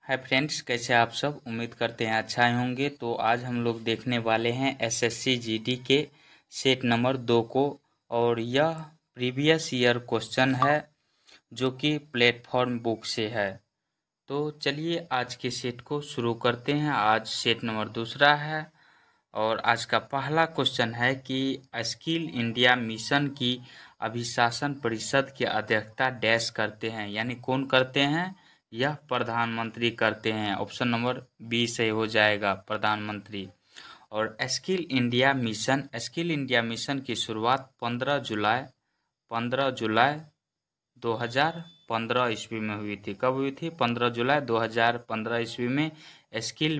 Hi friends, कैसे आप सब। उम्मीद करते हैं अच्छा ही होंगे। तो आज हम लोग देखने वाले हैं एसएससी जीडी के सेट नंबर 2 को, और यह प्रीवियस ईयर क्वेश्चन है जो कि प्लेटफॉर्म बुक से है। तो चलिए आज के सेट को शुरू करते हैं। आज सेट नंबर दूसरा है और आज का पहला क्वेश्चन है कि स्किल इंडिया मिशन की अभिशासन परिषद की अध्यक्षता डैश करते हैं, यानी कौन करते हैं। यह प्रधानमंत्री करते हैं। ऑप्शन नंबर बी से हो जाएगा, प्रधानमंत्री। और स्किल इंडिया मिशन की शुरुआत 15 जुलाई 2015 ईस्वी में हुई थी। कब हुई थी? 15 जुलाई 2015 ईस्वी में स्किल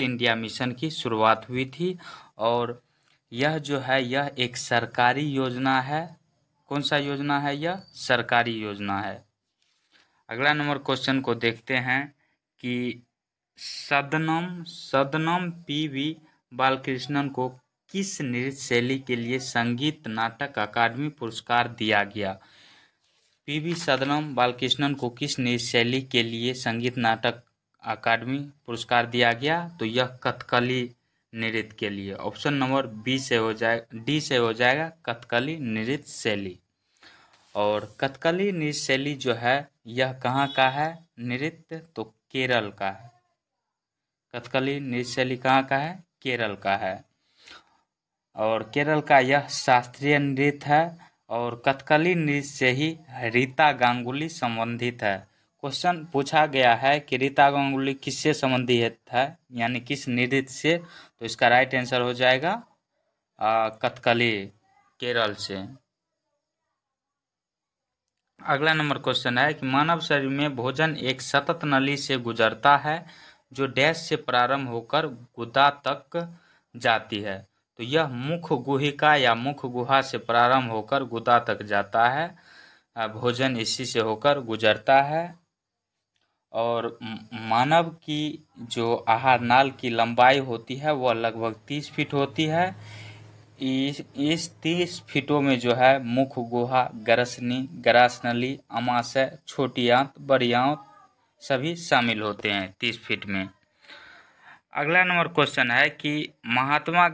इंडिया मिशन की शुरुआत हुई थी। और यह जो है यह एक सरकारी योजना है। कौन सा योजना है? यह सरकारी योजना है। अगला नंबर क्वेश्चन को देखते हैं कि सदनम पीवी बालकृष्णन को किस नृत्य शैली के लिए संगीत नाटक अकादमी पुरस्कार दिया गया। पीवी सदनम बालकृष्णन को किस नृत्य शैली के लिए संगीत नाटक अकादमी पुरस्कार दिया गया? तो यह कथकली नृत्य के लिए। ऑप्शन नंबर डी से हो जाएगा कथकली नृत्य शैली। और कथकली नृत्य शैली जो है यह कहाँ का है नृत्य? तो केरल का है। कथकली नृत्य शैली कहाँ का है? केरल का है। और केरल का यह शास्त्रीय नृत्य है। और कथकली नृत्य से ही रीता गांगुली संबंधित है। क्वेश्चन पूछा गया है कि रीता गांगुली किससे संबंधित है, यानी किस नृत्य से। तो इसका राइट आंसर हो जाएगा कथकली, केरल से। अगला नंबर क्वेश्चन है कि मानव शरीर में भोजन एक सतत नली से गुजरता है जो डैश से प्रारंभ होकर गुदा तक जाती है। तो यह मुख गुहिका या मुख गुहा से प्रारंभ होकर गुदा तक जाता है। भोजन इसी से होकर गुजरता है। और मानव की जो आहार नाल की लंबाई होती है वह लगभग 30 फीट होती है। इस 30 फीटों में जो है मुख गुहा, गरसनी, ग्रासनली, अमाशय, छोटी आंत, बड़ी आंत सभी शामिल होते हैं 30 फीट में। अगला नंबर क्वेश्चन है कि महात्मा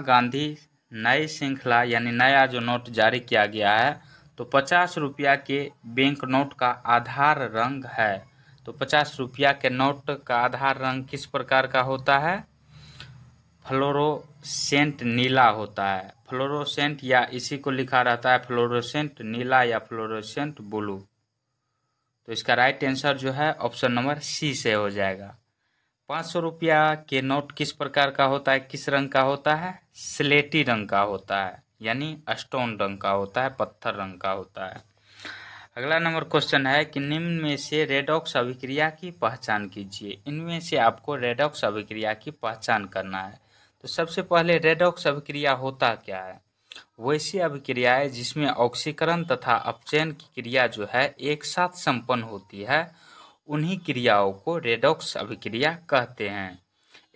गांधी नई श्रृंखला यानी नया जो नोट जारी किया गया है, तो 50 रुपया के बैंक नोट का आधार रंग है। तो 50 रुपया के नोट का आधार रंग किस प्रकार का होता है? फ्लोरोसेंट नीला होता है। फ्लोरोसेंट या इसी को लिखा रहता है फ्लोरोसेंट नीला या फ्लोरोसेंट ब्लू। तो इसका राइट आंसर जो है ऑप्शन नंबर सी से हो जाएगा। 500 रुपया के नोट किस प्रकार का होता है, किस रंग का होता है? स्लेटी रंग का होता है, यानी स्टोन रंग का होता है, पत्थर रंग का होता है। अगला नंबर क्वेश्चन है कि निम्न में से रेडॉक्स अभिक्रिया की पहचान कीजिए। इनमें से आपको रेडॉक्स अभिक्रिया की पहचान करना है। तो सबसे पहले रेडॉक्स अभिक्रिया होता क्या है? वैसी अभिक्रिया है जिसमें ऑक्सीकरण तथा अपचयन की क्रिया जो है एक साथ संपन्न होती है, उन्हीं क्रियाओं को रेडॉक्स अभिक्रिया कहते हैं।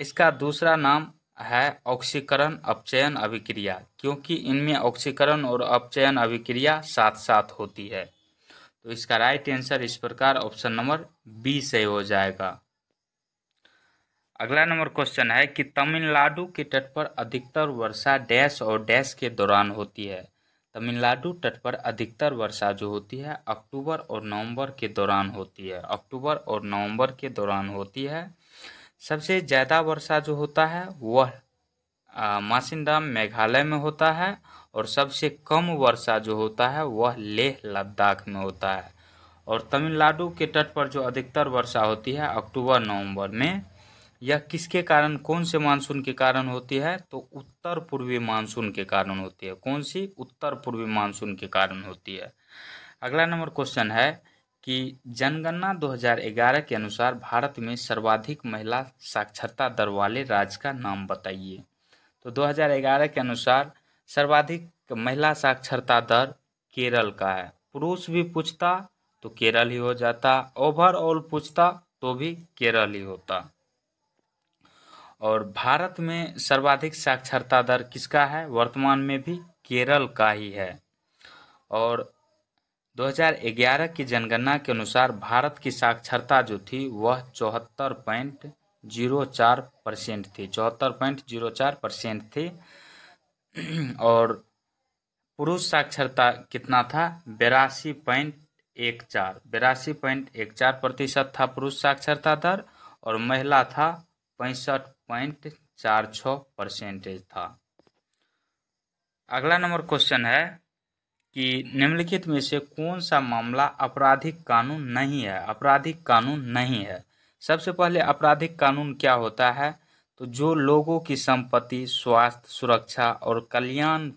इसका दूसरा नाम है ऑक्सीकरण अपचयन अभिक्रिया, क्योंकि इनमें ऑक्सीकरण और अपचयन अभिक्रिया साथ साथ होती है। तो इसका राइट आंसर इस प्रकार ऑप्शन नंबर बी से हो जाएगा। अगला नंबर क्वेश्चन है कि तमिलनाडु के तट पर अधिकतर वर्षा डैश और डैश के दौरान होती है। तमिलनाडु तट पर अधिकतर वर्षा जो होती है अक्टूबर और नवंबर के दौरान होती है। अक्टूबर और नवंबर के दौरान होती है। सबसे ज़्यादा वर्षा जो होता है वह मासिनराम मेघालय में होता है। और सबसे कम वर्षा जो होता है वह लेह लद्दाख में होता है। और तमिलनाडु के तट पर जो अधिकतर वर्षा होती है अक्टूबर नवंबर में, यह किसके कारण, कौन से मानसून के कारण होती है? तो उत्तर पूर्वी मानसून के कारण होती है। कौन सी? उत्तर पूर्वी मानसून के कारण होती है। अगला नंबर क्वेश्चन है कि जनगणना 2011 के अनुसार भारत में सर्वाधिक महिला साक्षरता दर वाले राज्य का नाम बताइए। तो 2011 के अनुसार सर्वाधिक महिला साक्षरता दर केरल का है। पुरुष भी पूछता तो केरल ही हो जाता, ओवरऑल पूछता तो भी केरल ही होता। और भारत में सर्वाधिक साक्षरता दर किसका है? वर्तमान में भी केरल का ही है। और 2011 की जनगणना के अनुसार भारत की साक्षरता जो थी वह 74.04% थी, 74.04% थी। और पुरुष साक्षरता कितना था? 82.14% था पुरुष साक्षरता दर, और महिला था 65.46% था। अगला नंबर क्वेश्चन है कि निम्नलिखित में से कौन सा मामला आपराधिक कानून नहीं है? आपराधिक कानून नहीं है। सबसे पहले आपराधिक कानून क्या होता है? तो जो लोगों की संपत्ति, स्वास्थ्य, सुरक्षा और कल्याण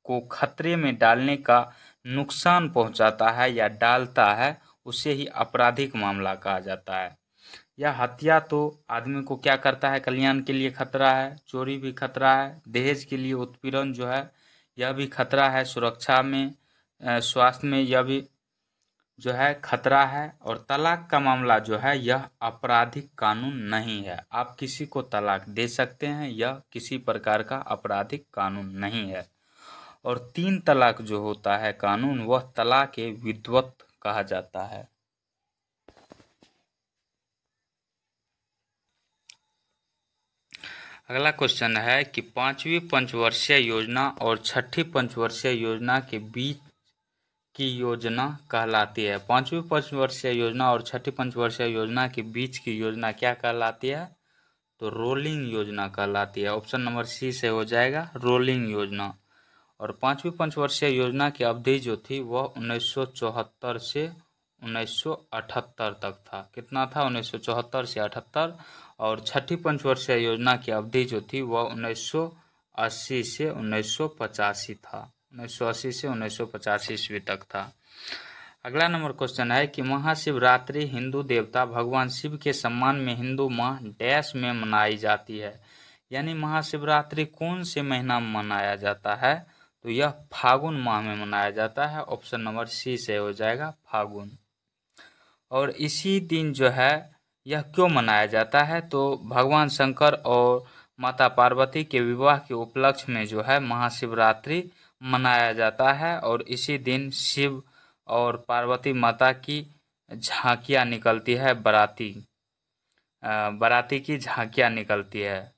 को खतरे में डालने का नुकसान पहुंचाता है या डालता है, उसे ही आपराधिक मामला कहा जाता है। या हत्या तो आदमी को क्या करता है? कल्याण के लिए खतरा है, चोरी भी खतरा है, दहेज के लिए उत्पीड़न जो है यह भी खतरा है, सुरक्षा में, स्वास्थ्य में यह भी जो है खतरा है। और तलाक का मामला जो है यह आपराधिक कानून नहीं है। आप किसी को तलाक दे सकते हैं, यह किसी प्रकार का आपराधिक कानून नहीं है। और 3 तलाक जो होता है कानून, वह तलाक विद्वत कहा जाता है। अगला क्वेश्चन है कि 5वीं पंचवर्षीय योजना और 6ठी पंचवर्षीय योजना के बीच की योजना कहलाती है। 5वीं पंचवर्षीय योजना और 6ठी पंचवर्षीय योजना के बीच की योजना क्या कहलाती है? तो रोलिंग योजना कहलाती है। ऑप्शन नंबर सी से हो जाएगा, रोलिंग योजना। और 5वीं पंचवर्षीय योजना की अवधि जो थी वह 1974 से 1978 तक था। कितना था? 1974 से 78। और 6ठी पंचवर्षीय योजना की अवधि जो थी वह 1980 से 1985 था। 1980 से 1985 ईस्वी तक था। अगला नंबर क्वेश्चन है कि महाशिवरात्रि हिंदू देवता भगवान शिव के सम्मान में हिंदू माह डैश में मनाई जाती है। यानी महाशिवरात्रि कौन से महीना में मनाया जाता है? तो यह फागुन माह में मनाया जाता है। ऑप्शन नंबर सी से हो जाएगा, फागुन। और इसी दिन जो है यह क्यों मनाया जाता है? तो भगवान शंकर और माता पार्वती के विवाह के उपलक्ष्य में जो है महाशिवरात्रि मनाया जाता है। और इसी दिन शिव और पार्वती माता की झांकियां निकलती है, बाराती की झांकियां निकलती है।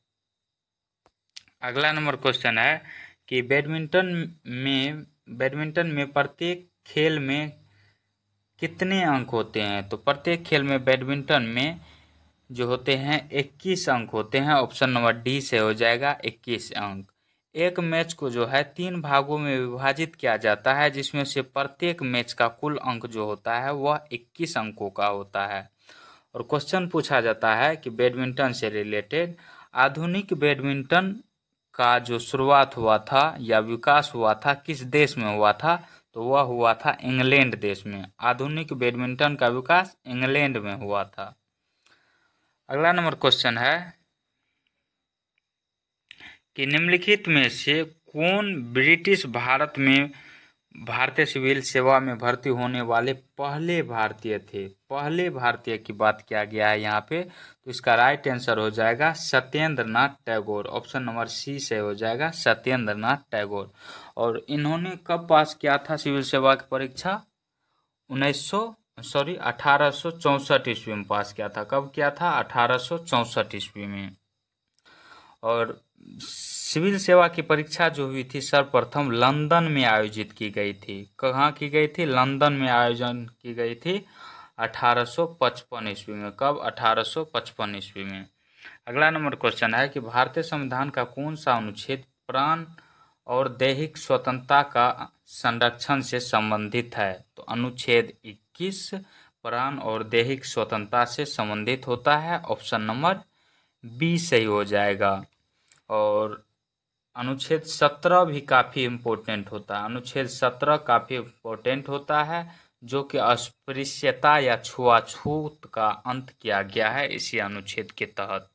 अगला नंबर क्वेश्चन है कि बैडमिंटन में प्रत्येक खेल में कितने अंक होते हैं? तो प्रत्येक खेल में बैडमिंटन में जो होते हैं 21 अंक होते हैं। ऑप्शन नंबर डी से हो जाएगा, 21 अंक। एक मैच को जो है 3 भागों में विभाजित किया जाता है, जिसमें से प्रत्येक मैच का कुल अंक जो होता है वह 21 अंकों का होता है। और क्वेश्चन पूछा जाता है कि बैडमिंटन से रिलेटेड आधुनिक बैडमिंटन का जो शुरुआत हुआ था या विकास हुआ था किस देश में हुआ था? तो वह हुआ था इंग्लैंड देश में। आधुनिक बैडमिंटन का विकास इंग्लैंड में हुआ था। अगला नंबर क्वेश्चन है कि निम्नलिखित में से कौन ब्रिटिश भारतीय सिविल सेवा में भर्ती होने वाले पहले भारतीय थे? पहले भारतीय की बात किया गया है यहाँ पे, तो इसका राइट आंसर हो जाएगा Satyendra Nath Tagore. Option number C से हो जाएगा, सत्येंद्र नाथ टैगोर। और इन्होंने कब पास किया था सिविल सेवा की परीक्षा? 1864 ईस्वी में पास किया था। कब किया था? 1864 ईस्वी में। और सिविल सेवा की परीक्षा जो हुई थी सर्वप्रथम लंदन में आयोजित की गई थी। कहाँ की गई थी? लंदन में आयोजन की गई थी 1855 ईस्वी में। कब? 1855 ईस्वी में। अगला नंबर क्वेश्चन है कि भारतीय संविधान का कौन सा अनुच्छेद प्राण और दैहिक स्वतंत्रता का संरक्षण से संबंधित है? तो अनुच्छेद 21 प्राण और दैहिक स्वतंत्रता से संबंधित होता है। ऑप्शन नंबर बी सही हो जाएगा। और अनुच्छेद 17 भी काफ़ी इम्पोर्टेंट होता है। अनुच्छेद 17 काफ़ी इम्पोर्टेंट होता है, जो कि अस्पृश्यता या छुआछूत का अंत किया गया है इसी अनुच्छेद के तहत।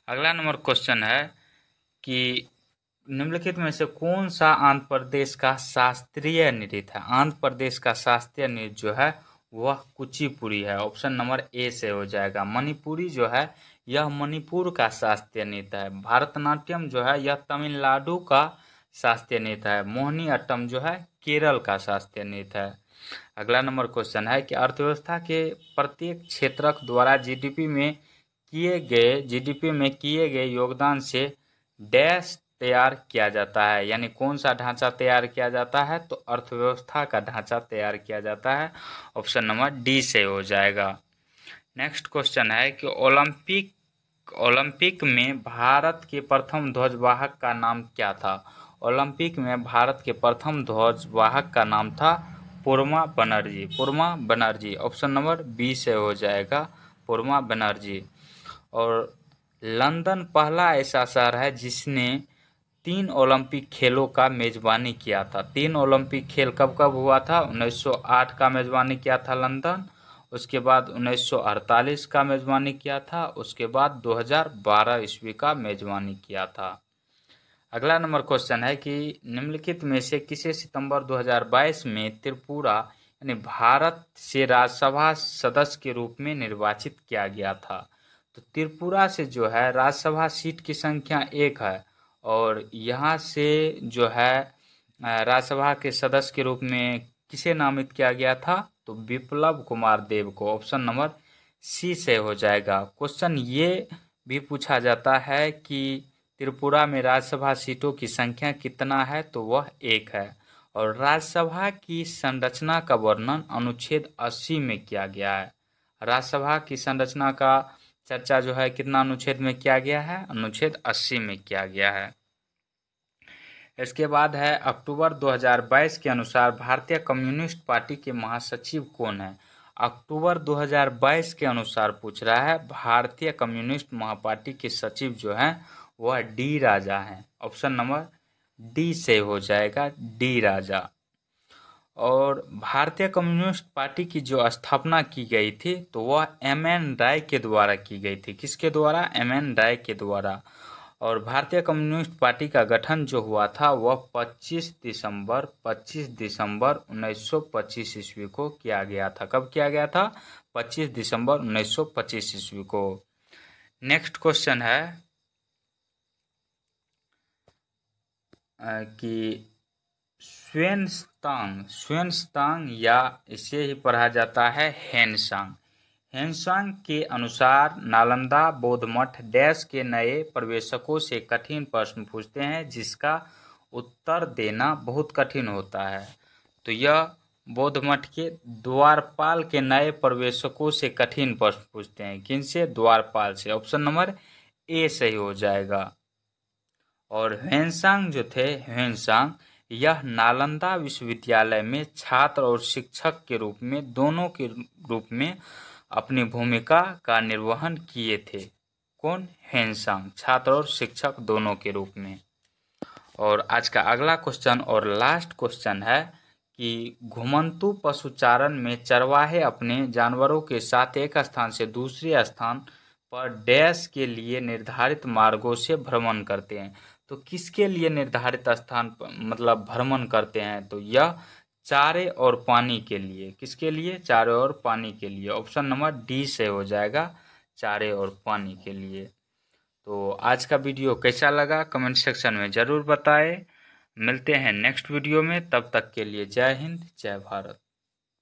अगला नंबर क्वेश्चन है कि निम्नलिखित में से कौन सा आंध्र प्रदेश का शास्त्रीय नृत्य है? आंध्र प्रदेश का शास्त्रीय नृत्य जो है वह कुचिपुड़ी है। ऑप्शन नंबर ए से हो जाएगा। मणिपुरी जो है यह मणिपुर का शास्त्रीय नृत्य है। भारतनाट्यम जो है यह तमिलनाडु का शास्त्रीय नृत्य है। मोहिनी अट्टम जो है केरल का शास्त्रीय नृत्य है। अगला नंबर क्वेश्चन है कि अर्थव्यवस्था के प्रत्येक क्षेत्रक द्वारा जीडीपी में किए गए योगदान से डैश तैयार किया जाता है, यानी कौन सा ढांचा तैयार किया जाता है, तो अर्थव्यवस्था का ढांचा तैयार किया जाता है। ऑप्शन नंबर डी से हो जाएगा। नेक्स्ट क्वेश्चन है कि ओलंपिक में भारत के प्रथम ध्वजवाहक का नाम क्या था। ओलंपिक में भारत के प्रथम ध्वजवाहक का नाम था पुरमा बनर्जी। ऑप्शन नंबर बी से हो जाएगा, पुरमा बनर्जी। और लंदन पहला ऐसा शहर है जिसने 3 ओलंपिक खेलों का मेजबानी किया था। 3 ओलंपिक खेल कब कब हुआ था? 1908 का मेजबानी किया था लंदन, उसके बाद 1948 का मेजबानी किया था, उसके बाद 2012 ईस्वी का मेजबानी किया था। अगला नंबर क्वेश्चन है कि निम्नलिखित में से किसे सितंबर 2022 में त्रिपुरा यानी भारत से राज्यसभा सदस्य के रूप में निर्वाचित किया गया था। तो त्रिपुरा से जो है राज्यसभा सीट की संख्या 1 है और यहाँ से जो है राज्यसभा के सदस्य के रूप में किसे नामित किया गया था, तो विप्लव कुमार देव को। ऑप्शन नंबर सी से हो जाएगा। क्वेश्चन ये भी पूछा जाता है कि त्रिपुरा में राज्यसभा सीटों की संख्या कितना है, तो वह 1 है। और राज्यसभा की संरचना का वर्णन अनुच्छेद 80 में किया गया है। राज्यसभा की संरचना का चर्चा जो है कितना अनुच्छेद में किया गया है? अनुच्छेद 80 में किया गया है। इसके बाद है अक्टूबर 2022 के अनुसार भारतीय कम्युनिस्ट पार्टी के महासचिव कौन है। अक्टूबर 2022 के अनुसार पूछ रहा है, भारतीय कम्युनिस्ट महापार्टी के सचिव जो हैं वह डी राजा हैं। ऑप्शन नंबर डी से हो जाएगा, डी राजा। और भारतीय कम्युनिस्ट पार्टी की जो स्थापना की गई थी तो वह एम.एन. राय के द्वारा की गई थी। किसके द्वारा? एम.एन. राय के द्वारा। और भारतीय कम्युनिस्ट पार्टी का गठन जो हुआ था वह 25 दिसंबर 1925 ईस्वी को किया गया था। कब किया गया था? 25 दिसंबर 1925 ईस्वी को। नेक्स्ट क्वेश्चन है कि श्वेनस्तांग या इसे ही पढ़ा जाता है हेनसांग के अनुसार नालंदा बौद्ध मठ डैश के नए प्रवेशकों से कठिन प्रश्न पूछते हैं जिसका उत्तर देना बहुत कठिन होता है। तो यह बौद्ध मठ के द्वारपाल के नए प्रवेशकों से कठिन प्रश्न पूछते हैं। किनसे? द्वारपाल से। ऑप्शन नंबर ए सही हो जाएगा। और ह्वेनसांग जो थे यह नालंदा विश्वविद्यालय में छात्र और शिक्षक के रूप में दोनों के रूप में अपनी भूमिका का निर्वहन किए थे। कौन? ह्वेनसांग, छात्र और शिक्षक दोनों के रूप में। और आज का अगला क्वेश्चन और लास्ट क्वेश्चन है कि घुमंतु पशुचारण में चरवाहे अपने जानवरों के साथ एक स्थान से दूसरे स्थान पर डैश के लिए निर्धारित मार्गों से भ्रमण करते हैं। तो किसके लिए निर्धारित स्थान मतलब भ्रमण करते हैं? तो यह चारे और पानी के लिए। किसके लिए? चारे और पानी के लिए। ऑप्शन नंबर डी से हो जाएगा, चारे और पानी के लिए। तो आज का वीडियो कैसा लगा कमेंट सेक्शन में ज़रूर बताएं। मिलते हैं नेक्स्ट वीडियो में, तब तक के लिए जय हिंद जय भारत।